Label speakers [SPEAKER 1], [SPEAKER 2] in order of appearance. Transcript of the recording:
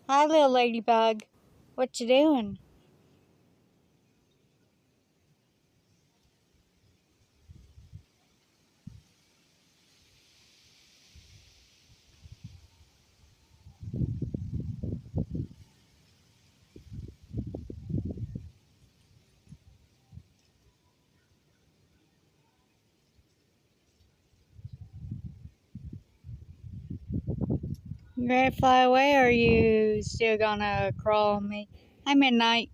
[SPEAKER 1] Hi, little ladybug. What you doing? You ready to fly away, or are you still gonna crawl on me? Hi, Midnight.